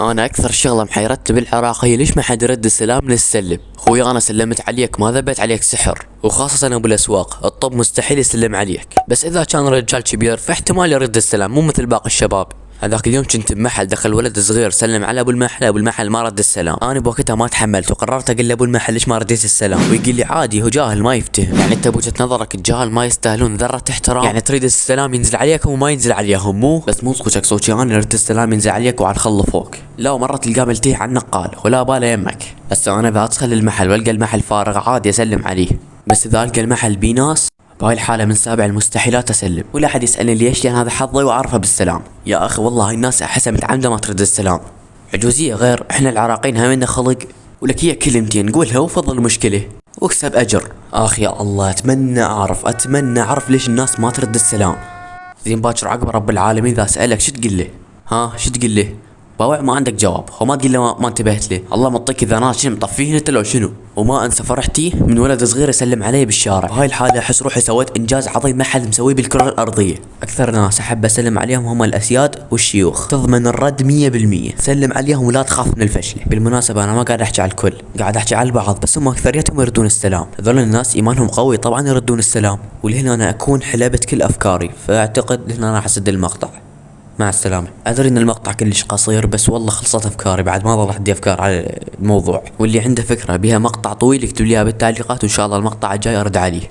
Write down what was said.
انا اكثر شغله محيرتني بالعراق هي ليش ما حد يرد السلام للسلم. خوي انا سلمت عليك ما ذبيت عليك سحر، وخاصة ابو الاسواق الطب مستحيل يسلم عليك، بس اذا كان رجال كبير فاحتمال يرد السلام مو مثل باقي الشباب. هذاك اليوم كنت بمحل دخل ولد صغير سلم على ابو المحل، ابو المحل ما رد السلام. انا بوقتها ما تحملت وقررت اقول لابو المحل ليش ما رديت السلام، ويقول لي عادي هو جاهل ما يفتهم. يعني انت بوجهة نظرك الجاهل ما يستاهلون ذرة احترام؟ يعني تريد السلام ينزل عليكم وما ينزل عليهم مو بس مو صوتك صوتي انا رد السلام ينزل عليك وعلى الخل فوق. لا مرة تلقاه ملتيه على النقال ولا باله يمك. هسه انا بدخل المحل والقى المحل فارغ عادي اسلم عليه، بس اذا القى المحل بيه ناس بهاي الحالة من سابع المستحيلات اسلم، ولا حد يسألني ليش، لان هذا حظي واعرفه بالسلام. يا اخي والله هاي الناس احسها متعمدة ما ترد السلام. عجوزية غير، احنا العراقيين همنا خلق ولك هي كلمتين قولها وفضل المشكلة واكسب اجر. اخ يا الله اتمنى اعرف ليش الناس ما ترد السلام. زين باكر عقب رب العالمين اذا سألك شو تقول له؟ ها شو تقول له؟ باوع ما عندك جواب، هو ما تقول له ما انتبهت له، الله مطيك اذا انا شنو مطفيه انت لو شنو. وما انسى فرحتي من ولد صغير يسلم علي بالشارع، بهاي الحالة احس روحي سويت انجاز عظيم ما حد مسويه بالكرة الارضية. اكثر ناس احب اسلم عليهم هم الاسياد والشيوخ، تضمن الرد 100%، سلم عليهم ولا تخاف من الفشلة. بالمناسبة انا ما قاعد احكي على الكل، قاعد احكي على البعض، بس هم اكثريتهم يردون السلام. هذول الناس ايمانهم قوي طبعا يردون السلام. ولهنا انا اكون حلبت كل افكاري، فاعتقد هنا راح اسد المقطع. مع السلامة. ادري ان المقطع كلش قصير بس والله خلصت افكاري بعد ما ضل عندي افكار على الموضوع، واللي عنده فكرة بها مقطع طويل يكتب لي اياها بالتعليقات وان شاء الله المقطع الجاي ارد عليه.